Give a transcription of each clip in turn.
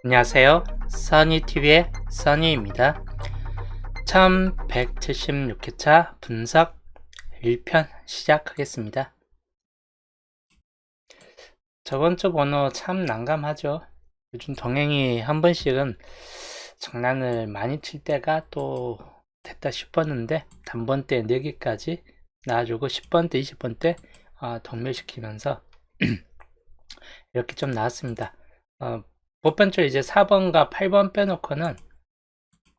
안녕하세요. 써니TV의 써니입니다. 1176회차 분석 1편 시작하겠습니다. 저번주 번호 참 난감하죠. 요즘 동행이 한 번씩은 장난을 많이 칠 때가 또 됐다 싶었는데 단번대 4개까지 나와주고 10번대, 20번대 동멸시키면서 이렇게 좀 나왔습니다. 보편적으로 이제 4번과 8번 빼놓고는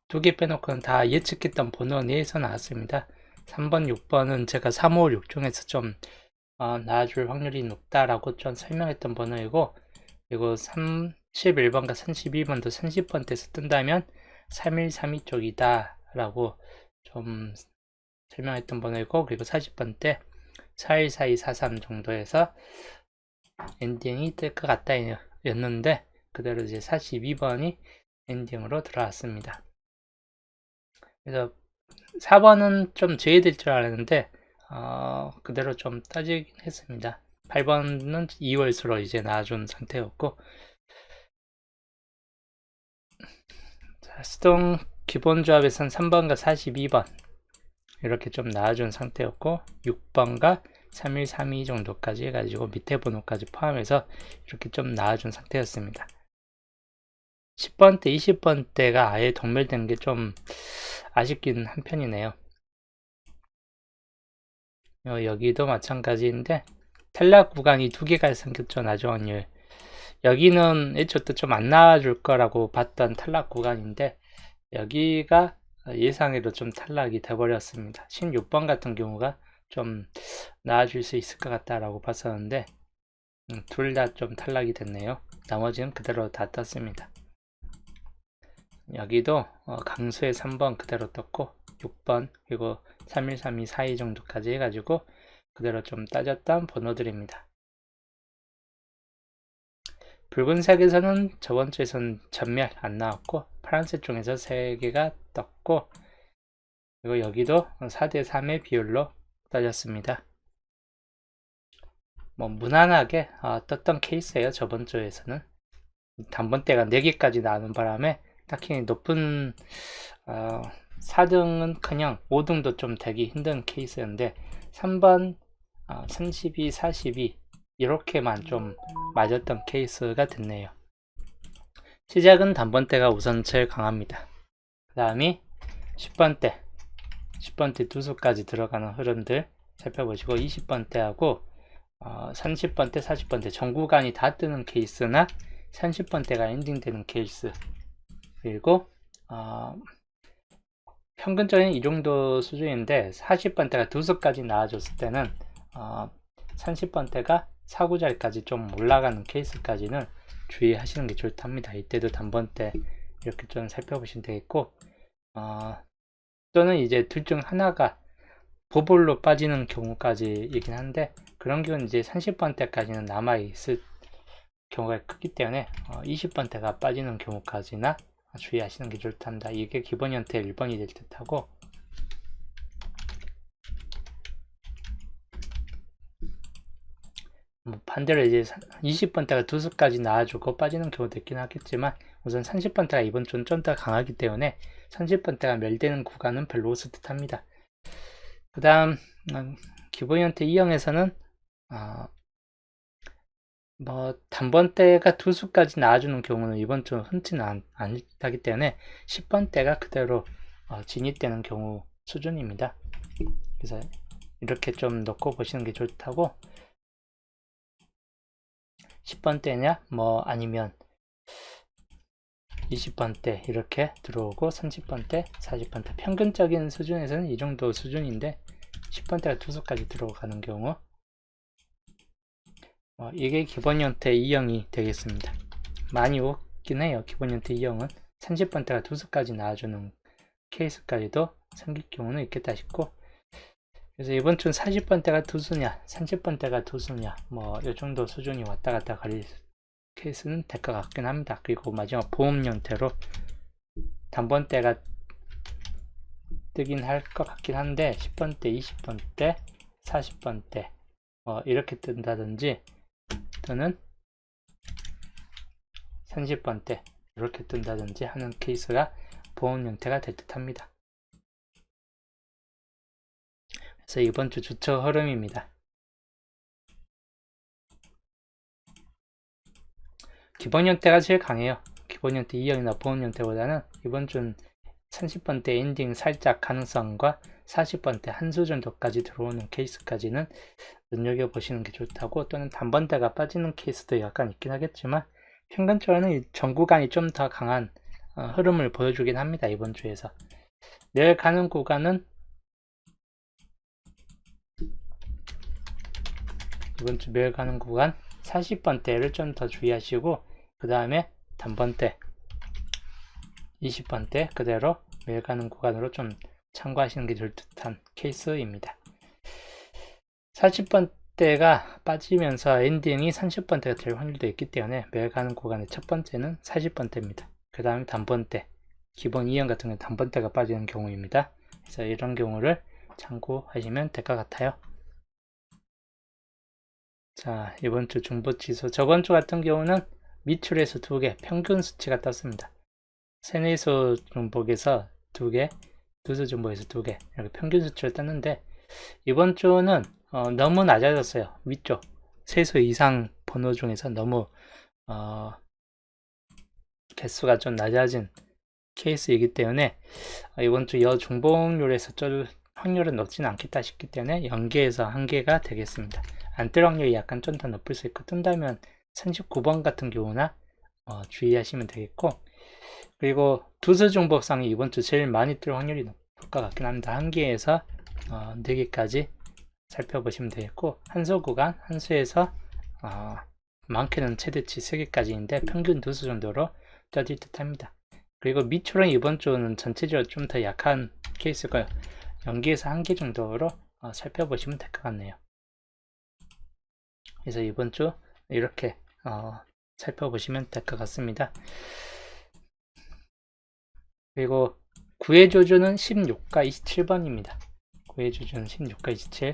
2개 빼놓고는 다 예측했던 번호 내에서 나왔습니다. 3번, 6번은 제가 3, 5, 6 중에서 좀 나와줄 확률이 높다라고 좀 설명했던 번호이고, 그리고 31번과 32번도 30번대에서 뜬다면 3132 쪽이다 라고 좀 설명했던 번호이고, 그리고 40번대 414243 정도에서 엔딩이 뜰 것 같다 였는데 그대로 이제 42번이 엔딩으로 들어왔습니다. 그래서 4번은 좀 제외될 줄 알았는데 그대로 좀 따지긴 했습니다. 8번은 2월수로 이제 나와준 상태였고, 자, 수동 기본 조합에선 3번과 42번 이렇게 좀 나와준 상태였고, 6번과 3132 정도까지 해가지고 밑에 번호까지 포함해서 이렇게 좀 나와준 상태였습니다. 10번대, 20번대가 아예 동멸된 게 좀 아쉽긴 한편이네요. 여기도 마찬가지인데 탈락 구간이 2개가 생겼죠. 나중 확률. 여기는 애초부터 좀 안 나와줄 거라고 봤던 탈락 구간인데 여기가 예상외로 좀 탈락이 돼버렸습니다. 16번 같은 경우가 좀 나와줄 수 있을 것 같다라고 봤었는데 둘 다 좀 탈락이 됐네요. 나머지는 그대로 다 떴습니다. 여기도 강수의 3번 그대로 떴고 6번 그리고 3132, 42 정도까지 해가지고 그대로 좀 따졌던 번호들입니다. 붉은색에서는 저번주에선 전멸 안 나왔고 파란색 쪽에서 3개가 떴고 그리고 여기도 4대 3의 비율로 따졌습니다. 뭐 무난하게 떴던 케이스예요. 저번주에서는 단번대가 4개까지 나오는 바람에 딱히 높은 4등은 그냥 5등도 좀 되기 힘든 케이스였는데 3번 32, 42 이렇게만 좀 맞았던 케이스가 됐네요. 시작은 단번대가 우선 제일 강합니다. 그 다음이 10번대 10번대 두수까지 들어가는 흐름들 살펴보시고 20번대하고 30번대 40번대 전 구간이 다 뜨는 케이스나 30번대가 엔딩되는 케이스 그리고 평균적인 이 정도 수준인데 40번대가 두수까지 나와줬을 때는 30번대가 사구자리까지 좀 올라가는 케이스까지는 주의하시는 게 좋답니다. 이때도 단번대 이렇게 좀 살펴보시면 되겠고 또는 이제 둘 중 하나가 보볼로 빠지는 경우까지이긴 한데 그런 경우는 이제 30번대까지는 남아있을 경우가 크기 때문에 20번대가 빠지는 경우까지나 주의하시는 게 좋답니다. 이게 기본 형태 1번이 될 듯하고 반대로 이제 20번대가 두수까지 나와주고 빠지는 경우도 있긴 하겠지만 우선 30번대가 이번 주는 좀 더 강하기 때문에 30번대가 멸되는 구간은 별로 없을 듯합니다. 그 다음 기본 형태 2형에서는 뭐 단번대가 두수까지 나와주는 경우는 이번 주 흔치는 않기 때문에 10번대가 그대로 진입되는 경우 수준입니다. 그래서 이렇게 좀 놓고 보시는 게 좋다고 10번대냐 뭐 아니면 20번대 이렇게 들어오고 30번대 40번대 평균적인 수준에서는 이 정도 수준인데 10번대가 두수까지 들어가는 경우 이게 기본 형태 2형이 되겠습니다. 많이 오긴 해요. 기본 형태 2형은 30번대가 두수까지 나와주는 케이스까지도 생길 경우는 있겠다 싶고 그래서 이번 주는 40번대가 두수냐 30번대가 두수냐 뭐 이 정도 수준이 왔다 갔다 가릴 케이스는 될 것 같긴 합니다. 그리고 마지막 보험 형태로 단번대가 뜨긴 할 것 같긴 한데 10번대 20번대 40번대 이렇게 뜬다든지 또는 30번대 이렇게 뜬다든지 하는 케이스가 보험 형태가 될 듯 합니다. 그래서 이번 주 주초 흐름입니다. 기본 형태가 제일 강해요. 기본 형태 2형이나 보험 형태보다는 이번 주는 30번대 엔딩 살짝 가능성과 40번대 한 수 정도까지 들어오는 케이스까지는 눈여겨보시는 게 좋다고, 또는 단번대가 빠지는 케이스도 약간 있긴 하겠지만 평균적으로는 전 구간이 좀 더 강한 흐름을 보여주긴 합니다. 이번 주에서 내일 가는 구간은 이번 주 매일 가는 구간 40번대를 좀 더 주의하시고, 그 다음에 단번대 20번대 그대로 매일 가는 구간으로 좀 참고하시는 게 좋을 듯한 케이스입니다. 40번대가 빠지면서 엔딩이 30번대가 될 확률도 있기 때문에 매일 가는 구간의 첫 번째는 40번대입니다. 그 다음에 단번대, 기본 2형 같은 경우는 단번대가 빠지는 경우입니다. 그래서 이런 경우를 참고하시면 될 것 같아요. 자, 이번 주 중보지수, 저번 주 같은 경우는 밑줄에서 2개 평균 수치가 떴습니다. 세네수 중복에서 2개, 두수 중복에서 2개 이렇게 평균 수치를 떴는데, 이번 주는 너무 낮아졌어요. 위쪽 세수 이상 번호 중에서 너무 개수가 좀 낮아진 케이스이기 때문에 이번 주 여중복률에서 쩔 확률은 높지는 않겠다 싶기 때문에 0개에서 1개가 되겠습니다. 안 뜰 확률이 약간 좀 더 높을 수 있고, 뜬다면 39번 같은 경우나 주의하시면 되겠고, 그리고 두수 중복상이 이번 주 제일 많이 뜰 확률이 높을 것 같긴 합니다. 1개에서 4개까지 살펴보시면 되겠고, 한수 구간, 한수에서 많게는 최대치 3개까지인데 평균 두수 정도로 떠질 듯 합니다. 그리고 밑줄은 이번 주는 전체적으로 좀 더 약한 케이스고요. 0개에서 1개 정도로 살펴보시면 될 것 같네요. 그래서 이번 주 이렇게 살펴보시면 될 것 같습니다. 그리고 구해조주는 16과 27번입니다. 구해조주는 16과 27.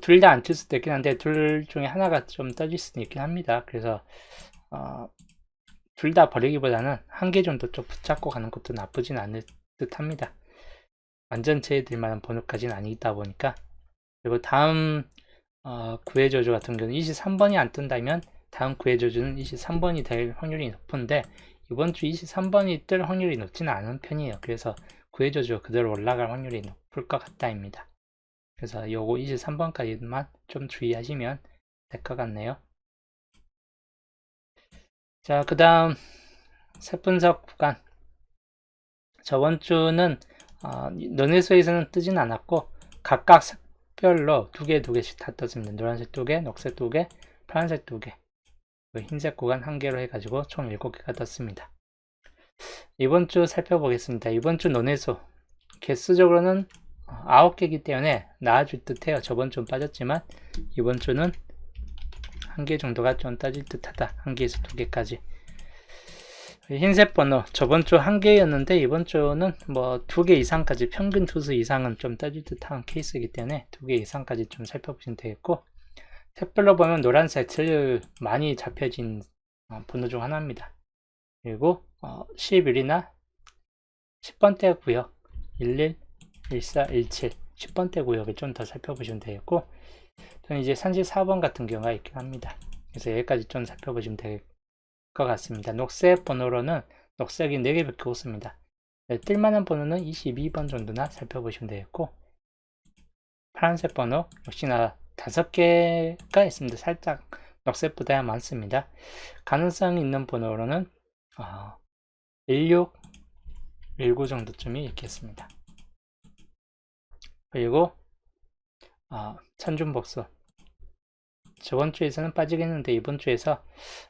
둘 다 안 뜰 수도 있긴 한데 둘 중에 하나가 좀 떠질 수도 있긴 합니다. 그래서 둘 다 버리기보다는 1개 정도 좀 붙잡고 가는 것도 나쁘진 않을 듯 합니다. 완전 제외될 만한 번호까지는 아니다 보니까. 그리고 다음 구해조주 같은 경우는 23번이 안 뜬다면 다음 구해조주는 23번이 될 확률이 높은데, 이번 주 23번이 뜰 확률이 높지는 않은 편이에요. 그래서 구해조주가 그대로 올라갈 확률이 높을 것 같다입니다. 그래서 요거 23번까지만 좀 주의하시면 될 것 같네요. 자, 그 다음 세분석 구간. 저번 주는 너네수에서는 뜨진 않았고 각각 색별로 2개씩 다 떴습니다. 노란색 2개, 녹색 2개, 파란색 2개, 흰색 구간 1개로 해가지고 총 7개가 떴습니다. 이번 주 살펴보겠습니다. 이번 주 너네수 개수적으로는 9개이기 때문에 나아질 듯 해요. 저번 주는 빠졌지만 이번 주는 1개 정도가 좀 따질 듯 하다. 1개에서 2개까지. 흰색 번호 저번 주 1개였는데 이번 주는 뭐 2개 이상까지, 평균 투수 이상은 좀 따질 듯한 케이스이기 때문에 2개 이상까지 좀 살펴보시면 되겠고, 색별로 보면 노란색 제일 많이 잡혀진 번호 중 하나입니다. 그리고 11이나 10번대 구역 11, 14, 17 10번대 구역을 좀 더 살펴보시면 되겠고, 저는 이제 34번 같은 경우가 있긴 합니다. 그래서 여기까지 좀 살펴보시면 될 것 같습니다. 녹색 번호로는 녹색이 4개밖에 없습니다. 뜰만한 번호는 22번 정도나 살펴보시면 되겠고, 파란색 번호 역시나 5개가 있습니다. 살짝 녹색보다 많습니다. 가능성이 있는 번호로는 16, 19 정도쯤이 있겠습니다. 그리고 천중복수 저번 주에서는 빠지겠는데 이번 주에서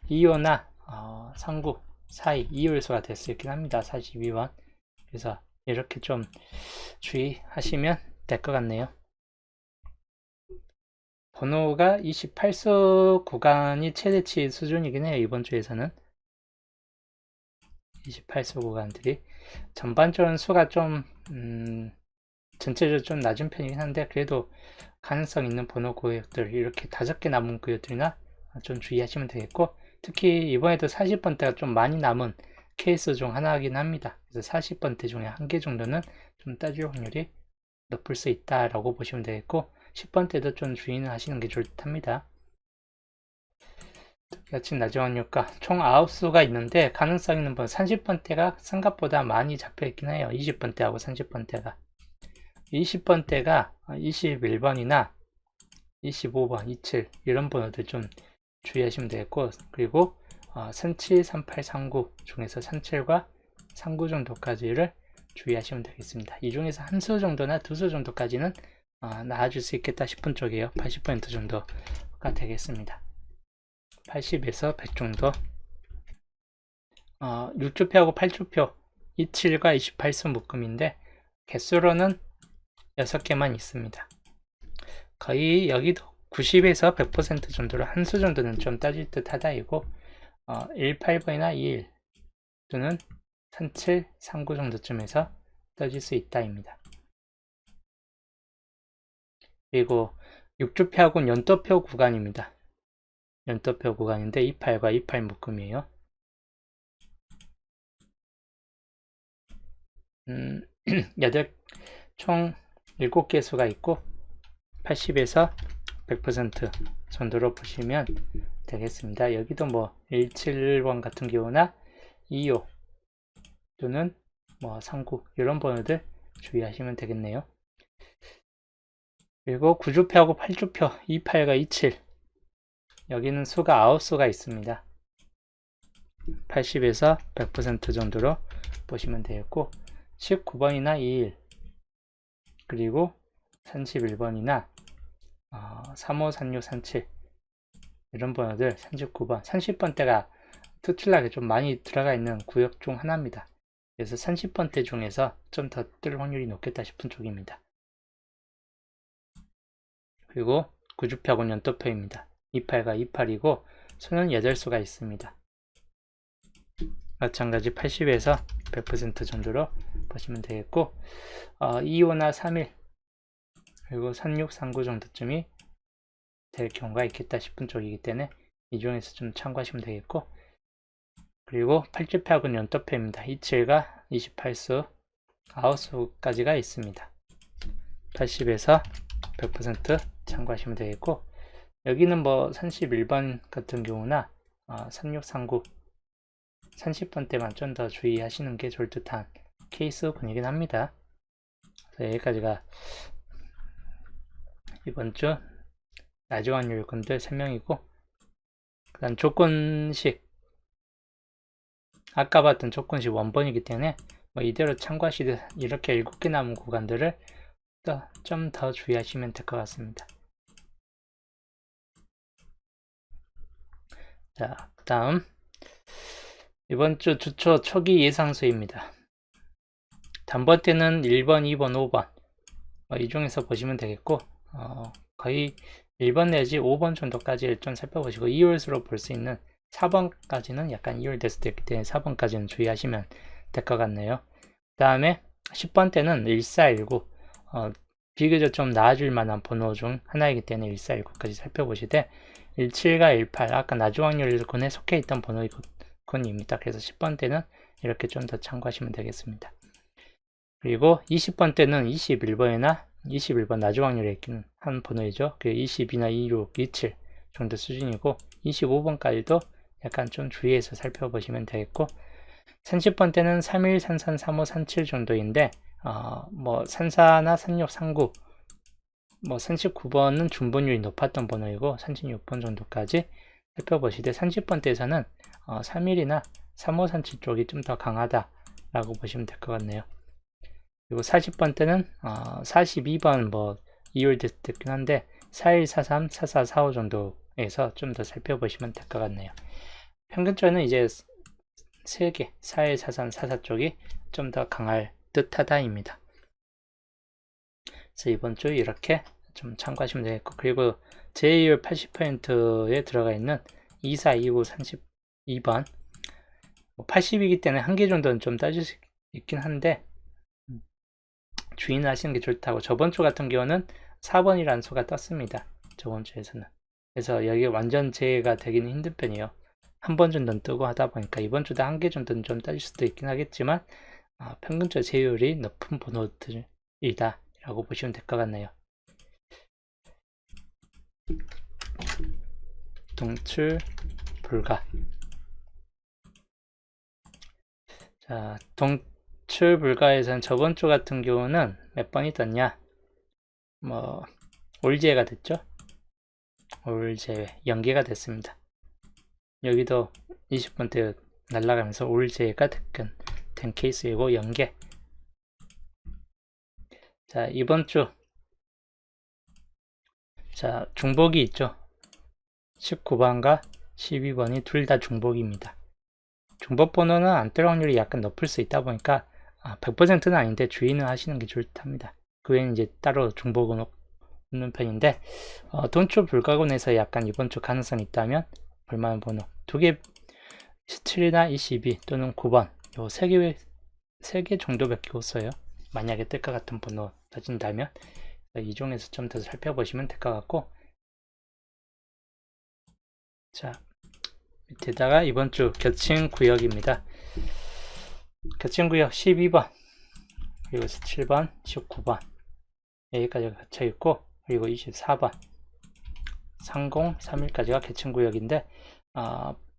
2호나 3구 사이 2홀수가 될 수 있긴 합니다. 42번. 그래서 이렇게 좀 주의하시면 될 것 같네요. 번호가 28수 구간이 최대치 수준이긴 해요. 이번 주에서는 28수 구간들이 전반적인 수가 좀 전체적으로 좀 낮은 편이긴 한데, 그래도 가능성 있는 번호 구역들 이렇게 5개 남은 구역들이나 좀 주의하시면 되겠고, 특히 이번에도 40번대가 좀 많이 남은 케이스 중 하나이긴 합니다. 그래서 40번대 중에 한 개 정도는 좀 따질 확률이 높을 수 있다라고 보시면 되겠고 10번대도 좀 주의는 하시는 게 좋답니다. 여친 낮은 확률가 총 9수가 있는데 가능성 있는 번 30번대가 생각보다 많이 잡혀 있긴 해요. 20번대하고 30번대가 20번대가 21번이나 25번, 27 이런 번호들 좀 주의하시면 되겠고 그리고 37, 38, 39 중에서 37과 39 정도까지를 주의하시면 되겠습니다. 이 중에서 한 수 정도나 두 수 정도까지는 나아질 수 있겠다 싶은 쪽이에요. 80% 정도가 되겠습니다. 80에서 100 정도 6주표하고 8주표 27과 28수 묶음인데 개수로는 6개만 있습니다. 거의 여기도 90에서 100% 정도로 한 수 정도는 좀 따질 듯 하다이고 18번이나 21 또는 37, 39 정도쯤에서 떠질 수 있다입니다. 그리고 6주표하고는 연도표 구간입니다. 연도표 구간인데 28과 28 묶음이에요. 총 7개 수가 있고 80에서 100% 정도로 보시면 되겠습니다. 여기도 뭐 171번 같은 경우나 25 또는 뭐 39 이런 번호들 주의하시면 되겠네요. 그리고 9주표하고 8주표 28과 27 여기는 수가 9수가 있습니다. 80에서 100% 정도로 보시면 되겠고 19번이나 21 그리고 31번이나 35, 36, 37 이런 번호들 39번, 30번대가 특출나게 좀 많이 들어가 있는 구역 중 하나입니다. 그래서 30번대 중에서 좀 더 뜰 확률이 높겠다 싶은 쪽입니다. 그리고 9주표하고는 연도표입니다. 28과 28이고 수는 8수가 있습니다. 마찬가지 80에서 100% 정도로 보시면 되겠고 25나 31 그리고 36, 39 정도쯤이 될 경우가 있겠다 싶은 쪽이기 때문에 이 중에서 좀 참고하시면 되겠고 그리고 8주표하고는 연도표입니다. 27과 28수 9수까지가 있습니다. 80에서 100% 참고하시면 되겠고 여기는 뭐 31번 같은 경우나 36, 39 30번대만 좀 더 주의하시는 게 좋을 듯한 케이스군이긴 합니다. 그래서 여기까지가 이번 주 낮은 확률 건들 설명이고 그 다음 조건식 아까 봤던 조건식 원본이기 때문에 뭐 이대로 참고하시듯 이렇게 7개 남은 구간들을 좀 더 주의하시면 될 것 같습니다. 자, 그 다음 이번 주 주초 초기 예상수입니다. 단번대는 1번, 2번, 5번 이 중에서 보시면 되겠고 거의 1번 내지 5번 정도까지 좀 살펴보시고 2월수로 볼 수 있는 4번까지는 약간 2월 됐을 때 있기 때문에 4번까지는 주의하시면 될 것 같네요. 그 다음에 10번대는 1419 비교적 좀 나아질 만한 번호 중 하나이기 때문에 1419까지 살펴보시되 17과 18 아까 낮은 확률군에 속해 있던 번호군입니다. 그래서 10번대는 이렇게 좀 더 참고하시면 되겠습니다. 그리고 20번대는 21번이나 21번 낮은 확률에 있긴 한 번호이죠. 그 20이나 26, 27 정도 수준이고 25번까지도 약간 좀 주의해서 살펴보시면 되겠고 30번대는 31, 33, 35, 37 정도인데 뭐 34나 36, 39 뭐 39번은 중분율이 높았던 번호이고 36번 정도까지 살펴보시되 30번대에서는 31이나 35, 37 쪽이 좀 더 강하다라고 보시면 될 것 같네요. 그리고 40번대는 42번 뭐 2월 됐긴 한데 41, 43, 44, 45 정도에서 좀 더 살펴보시면 될 것 같네요. 평균적으로는 이제 3개 41, 43, 44 쪽이 좀 더 강할 듯하다입니다. 그래서 이번 주 이렇게 좀 참고하시면 되겠고 그리고 제이율 80%에 들어가 있는 24, 29, 32번 80이기 때문에 한 개 정도는 좀 따질 수 있긴 한데 주의는 하시는 게 좋다고 저번 주 같은 경우는 4번이라는 수가 떴습니다. 저번 주에서는. 그래서 여기 완전 제외가 되기는 힘든 편이에요. 한 번 정도는 뜨고 하다 보니까 이번 주도 한 개 정도는 좀 따질 수도 있긴 하겠지만 평균적 제휴율이 높은 번호들이다 라고 보시면 될 것 같네요. 동출 불가. 자, 동출 불가에서는 저번 주 같은 경우는 몇 번이 떴냐? 뭐 올제가 됐죠? 올제외 연계가 됐습니다. 여기도 20번대 날아가면서 올제가 된 케이스이고 연계. 자, 이번 주 자, 중복이 있죠. 19번과 12번이 둘 다 중복입니다. 중복 번호는 안 뜰 확률이 약간 높을 수 있다 보니까 100%는 아닌데 주의는 하시는 게 좋답니다. 그 외에는 이제 따로 중복은 없는 편인데 돈출 불가곤에서 약간 이번 주 가능성이 있다면 볼만한 번호 2개 17이나 22 또는 9번 요 3개 정도밖에 없어요. 만약에 뜰 것 같은 번호 따진다면 이 중에서 좀 더 살펴보시면 될 것 같고, 자 밑에다가 이번 주 겹친 구역입니다. 겹친 구역 12번 그리고 17번 19번 여기까지가 겹쳐 있고, 그리고 24번 30 31까지가 겹친 구역인데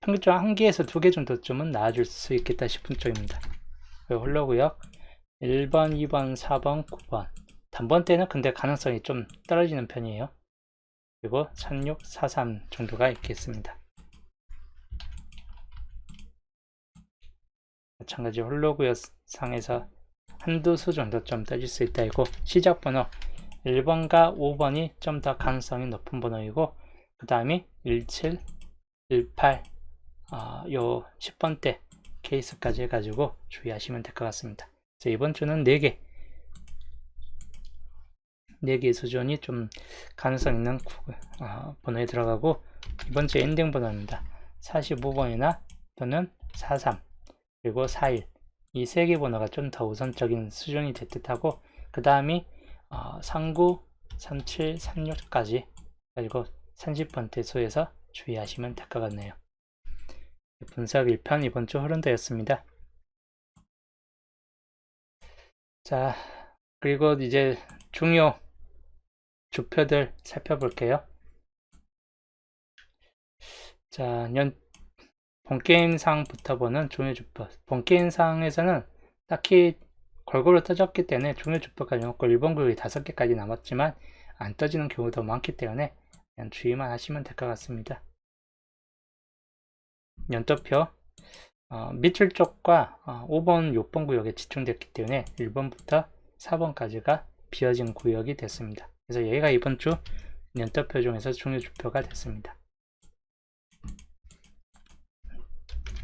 평균적으로 한 개에서 2개 정도쯤은 나아질 수 있겠다 싶은 쪽입니다. 그리고 홀로구역 1번 2번 4번 9번 단번 때는 근데 가능성이 좀 떨어지는 편이에요. 그리고 36 43 정도가 있겠습니다. 마찬가지 홀로구역 상에서 한두 수 정도 좀 떠질 수 있다 이고, 시작 번호 1번과 5번이 좀 더 가능성이 높은 번호이고, 그 다음이 17, 18 요 10번대 케이스까지 해가지고 주의하시면 될 것 같습니다. 자, 이번 주는 4개의 수준이 좀 가능성 있는 번호에 들어가고, 이번 주 엔딩 번호입니다. 45번이나 또는 43 그리고 41 이 3개 번호가 좀 더 우선적인 수준이 될 듯하고, 그 다음이 39, 37, 36까지 그리고 30번대 수에서 주의하시면 될 것 같네요. 분석 1편 이번 주 흐름되었습니다. 자, 그리고 이제 중요 주표들 살펴볼게요. 자, 본게임상부터 보는 중요 주표. 본게임상에서는 딱히 골고루 떠졌기 때문에 중요 주표까지 없고 일본 구역이 5개까지 남았지만 안 떠지는 경우도 많기 때문에 그냥 주의만 하시면 될 것 같습니다. 연도표 밑줄 쪽과 5번, 6번 구역에 집중됐기 때문에 1번부터 4번까지가 비어진 구역이 됐습니다. 그래서 여기가 이번 주 연도표 중에서 중요 주표가 됐습니다.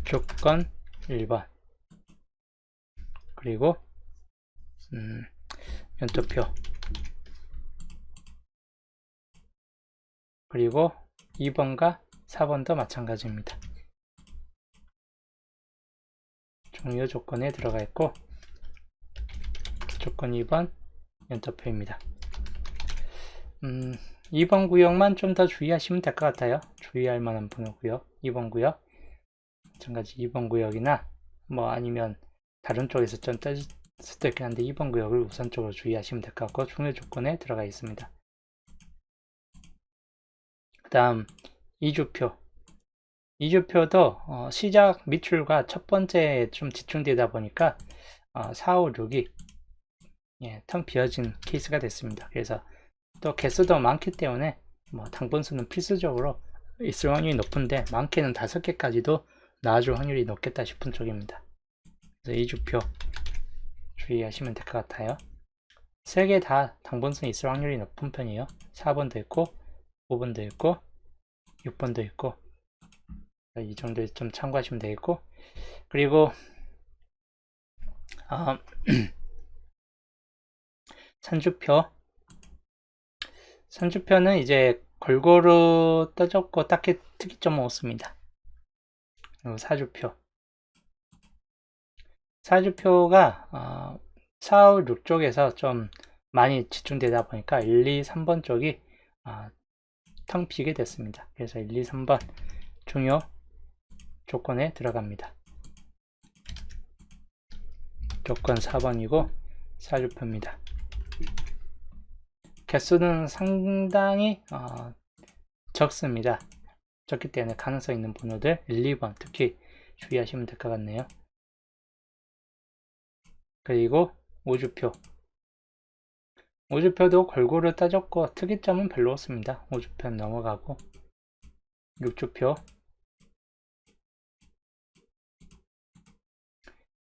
조건 1번 그리고 연도표 그리고 2번과 4번도 마찬가지입니다. 중요 조건에 들어가 있고 조건 2번 연도표입니다. 2번 구역만 좀 더 주의하시면 될 것 같아요. 주의할 만한 번호 구역 2번 구역 마찬가지 2번 구역이나 뭐 아니면 다른 쪽에서 좀 떠질 수도 있긴 한데 2번 구역을 우선적으로 주의하시면 될 것 같고 중요 조건에 들어가 있습니다. 그 다음 2주표도 시작 밑줄과 첫 번째에 좀 집중되다 보니까 4, 5, 6이 텅 비어진 케이스가 됐습니다. 그래서 또 개수도 많기 때문에 당번수는 필수적으로 있을 확률이 높은데 많게는 5개까지도 나와줄 확률이 높겠다 싶은 쪽입니다. 그래서 2주표 주의하시면 될 것 같아요. 3개 다 당번수는 있을 확률이 높은 편이에요. 4번도 있고 5번도 있고 6번도 있고 이 정도에 좀 참고하시면 되겠고, 그리고 선주표는 이제 골고루 떠졌고 딱히 특이점은 없습니다. 그리고 사주표가 4, 5, 6 쪽에서 좀 많이 집중되다 보니까 1, 2, 3번 쪽이 텅 비게 됐습니다. 그래서 1, 2, 3번 중요 조건에 들어갑니다. 조건 4번이고 사주표입니다. 개수는 상당히 적습니다. 적기 때문에 가능성 있는 번호들 1, 2번 특히 주의하시면 될 것 같네요. 그리고 5주표. 5주표도 골고루 따졌고 특이점은 별로 없습니다. 5주표는 넘어가고 6주표.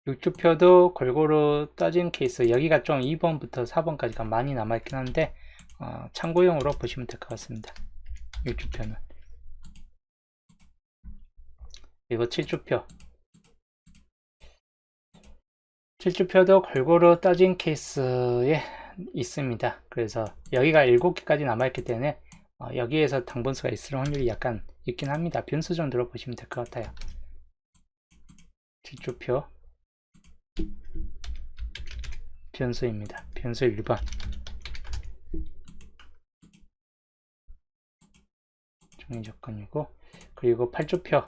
6주표도 골고루 따진 케이스. 여기가 좀 2번부터 4번까지가 많이 남아있긴 한데 참고용으로 보시면 될 것 같습니다. 6주표는. 그리고 7주표. 7주표도 골고루 따진 케이스에 있습니다. 그래서 여기가 7개까지 남아있기 때문에 여기에서 당번수가 있을 확률이 약간 있긴 합니다. 변수 정도로 보시면 될 것 같아요. 7주표 변수입니다. 변수 1번. 정의 조건이고, 그리고 8주표.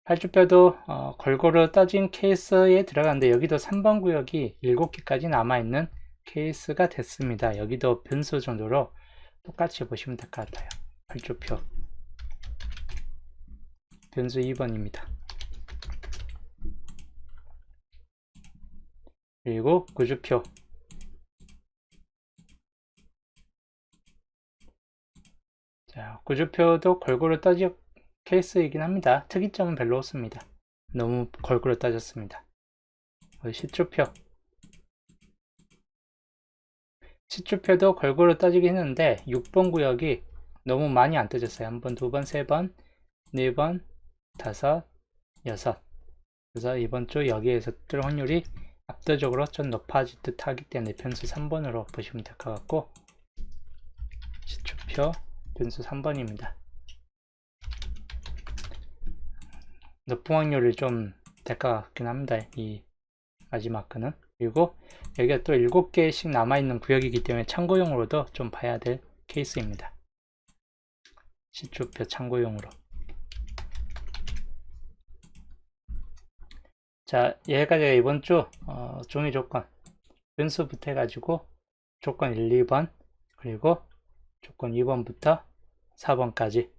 8주표도 골고루 따진 케이스에 들어가는데 여기도 3번 구역이 7개까지 남아있는 케이스가 됐습니다. 여기도 변수 정도로 똑같이 보시면 될 것 같아요. 8주표 변수 2번입니다. 그리고 9주표. 자, 9주표도 골고루 따진 케이스이긴 합니다. 특이점은 별로 없습니다. 너무 골고루 따졌습니다. 10주표. 10주표도 골고루 따지긴 했는데 6번 구역이 너무 많이 안 따졌어요. 1번, 2번, 3번, 4번, 5, 6. 그래서 이번 주 여기에서 뜰 확률이 압도적으로 좀 높아질 듯 하기 때문에 변수 3번으로 보시면 될 것 같고 10주표 변수 3번입니다. 높은 확률이 좀 될 것 같긴 합니다. 이 마지막 거는. 그리고 여기가 또 7개씩 남아있는 구역이기 때문에 참고용으로도 좀 봐야 될 케이스입니다. 10주표 참고용으로. 자, 여기까지가 이번 주 종이 조건 변수부터 해가지고 조건 1, 2번 그리고 조건 2번부터 4번까지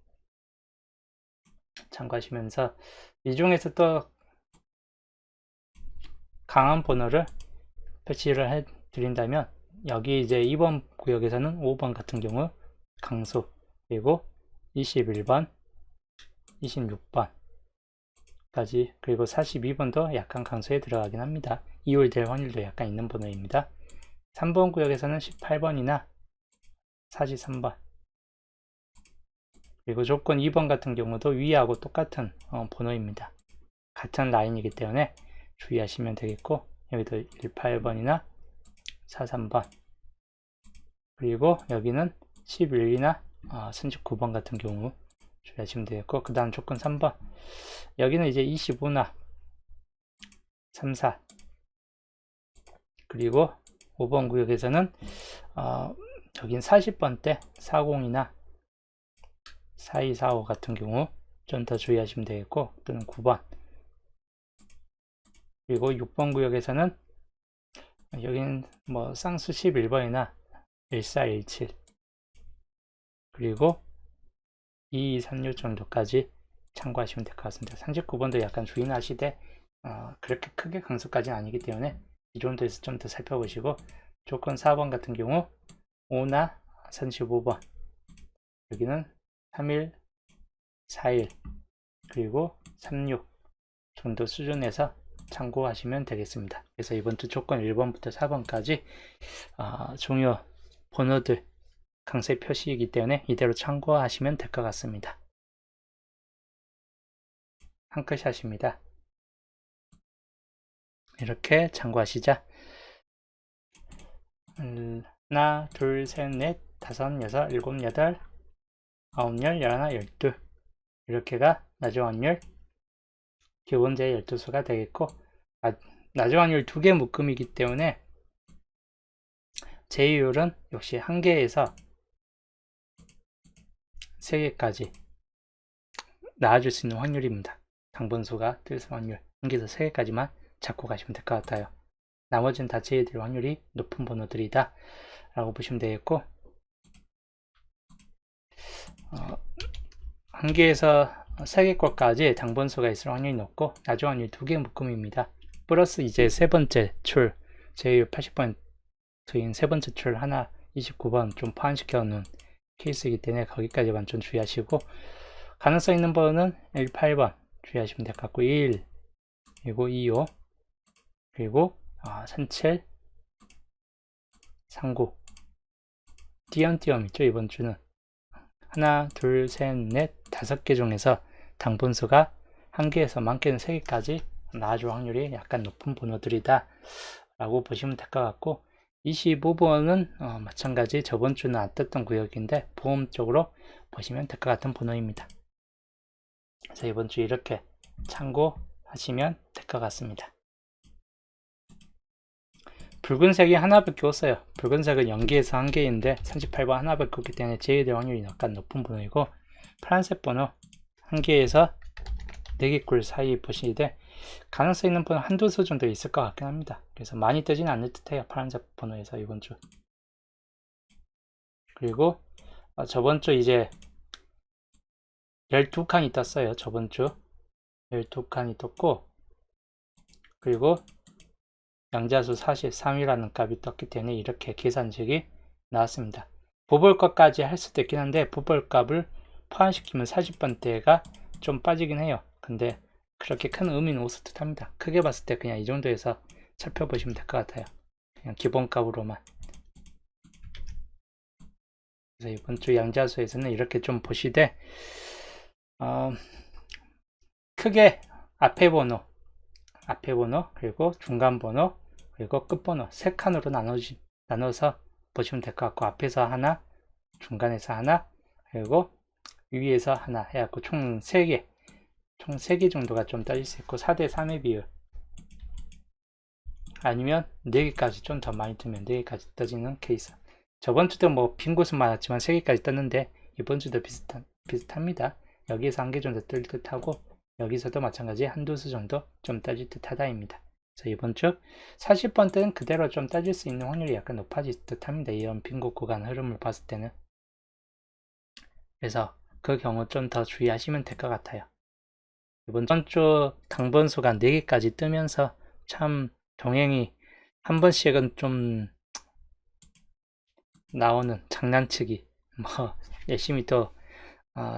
참고하시면서 이 중에서 또 강한 번호를 표시를 해 드린다면 여기 이제 2번 구역에서는 5번 같은 경우 강수, 그리고 21번, 26번 까지, 그리고 42번도 약간 강수에 들어가긴 합니다. 이율될 확률도 약간 있는 번호입니다. 3번 구역에서는 18번이나 43번, 그리고 조건 2번 같은 경우도 위하고 똑같은 번호입니다. 같은 라인이기 때문에 주의하시면 되겠고, 여기도 18번이나 43번, 그리고 여기는 11이나 39번 같은 경우 주의하시면 되겠고, 그 다음 조건 3번, 여기는 이제 25나 34, 그리고 5번 구역에서는 여긴 40번대 40이나 42, 45 같은 경우 좀 더 주의하시면 되겠고, 또는 9번, 그리고 6번 구역에서는 여기는 뭐 쌍수 11번이나 14, 17, 그리고 22, 36 정도까지 참고하시면 될 것 같습니다. 39번도 약간 주의는 하시되 그렇게 크게 강수까지는 아니기 때문에 이 정도에서 좀 더 살펴보시고, 조건 4번 같은 경우 5나 35번, 여기는 31, 41, 그리고 36 정도 수준에서 참고하시면 되겠습니다. 그래서 이번 주 조건 1번부터 4번까지 중요 번호들 강세 표시이기 때문에 이대로 참고하시면 될 것 같습니다. 한 컷샷입니다. 이렇게 참고하시자. 하나, 둘, 셋, 넷, 다섯, 여섯, 일곱, 여덟, 아홉, 열, 열하나, 열둘, 이렇게가 낮은 확률 기본제 12수가 되겠고, 낮은 확률 2개 묶음이기 때문에 제이율은 역시 1개에서 3개까지 나와줄 수 있는 확률입니다. 당번수가 뜰 확률 1개에서 3개까지만 잡고 가시면 될 것 같아요. 나머지는 다 제외될 확률이 높은 번호들이다 라고 보시면 되겠고, 1개에서 3개꼴까지 당번수가 있을 확률이 높고 나중 확률 2개 묶음입니다. 플러스 이제 세 번째 출, 제외율 80%인 세 번째 출 하나 29번 좀 포함시켜 놓은 케이스이기 때문에 거기까지만 좀 주의하시고, 가능성 있는 번호는 1, 8번 주의하시면 될 것 같고, 1, 그리고 2, 5, 그리고 37, 39 띄엄띄엄 있죠. 이번 주는 하나, 둘, 셋, 넷, 5개 중에서 당분수가 1개에서 많게는 3개까지 나와줄 확률이 약간 높은 번호들이다 라고 보시면 될 것 같고, 25번은 마찬가지 저번 주는 안 떴던 구역인데 보험 쪽으로 보시면 될 것 같은 번호입니다. 그래서 이번 주 이렇게 참고하시면 될 것 같습니다. 붉은색이 하나밖에 없어요. 붉은색은 0개에서 1개인데 38번 하나밖에 없기 때문에 제외될 확률이 약간 높은 번호이고, 파란색 번호 1개에서 4개 꿀 사이 보시되 가능성 있는 번호 한두 수 정도 있을 것 같긴 합니다. 그래서 많이 뜨지는 않을 듯해요. 파란색 번호에서 이번 주. 그리고 저번 주 이제 12칸이 떴어요. 저번 주 12칸이 떴고, 그리고 양자수 43이라는 값이 떴기 때문에 이렇게 계산식이 나왔습니다. 보볼값까지 할 수도 있긴 한데 보볼값을 포함시키면 40번대가 좀 빠지긴 해요. 근데 그렇게 큰 의미는 없을 듯 합니다. 크게 봤을 때 그냥 이 정도에서 살펴보시면 될 것 같아요. 그냥 기본값으로만. 그래서 이번 주 양자수에서는 이렇게 좀 보시되, 크게 앞에 번호, 그리고 중간 번호, 그리고 끝 번호 3칸으로 나눠서 보시면 될 것 같고, 앞에서 하나, 중간에서 하나, 그리고 위에서 하나 해갖고 총 3개 정도가 좀 따질 수 있고, 4대 3의 비율, 아니면 4개까지 좀 더 많이 뜨면 4개까지 떠지는 케이스. 저번 주도 뭐 빈 곳은 많았지만 3개까지 떴는데 이번 주도 비슷합니다. 여기에서 1개 정도 뜰 듯하고, 여기서도 마찬가지 한두 수 정도 좀 따질 듯 하다입니다. 그래서 이번 주 40번대는 그대로 좀 따질 수 있는 확률이 약간 높아질 듯 합니다. 이런 빈곳 구간 흐름을 봤을 때는. 그래서 그 경우 좀 더 주의하시면 될 것 같아요. 이번 주 당번수가 4개까지 뜨면서 참 동행이 한 번씩은 좀 나오는 장난치기, 뭐 열심히 또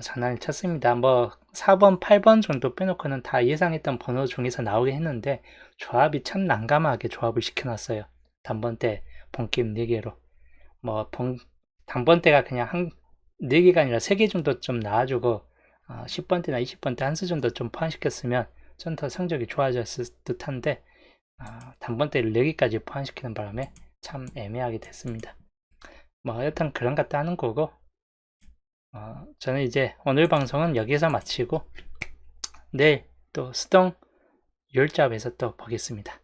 장난을 쳤습니다. 뭐 4번, 8번 정도 빼놓고는 다 예상했던 번호 중에서 나오긴 했는데 조합이 참 난감하게 조합을 시켜놨어요. 단번대 본게임 4개로. 뭐 단번대가 그냥 4개가 아니라 3개 정도 좀 나와주고 10번대나 20번대 한 수 정도 좀 포함시켰으면 좀 더 성적이 좋아졌을 듯한데, 단번대를 4개까지 포함시키는 바람에 참 애매하게 됐습니다. 뭐 여튼 그런 것도 하는 거고, 저는 이제 오늘 방송은 여기서 마치고 내일 또 수동 10잡에서 또 보겠습니다.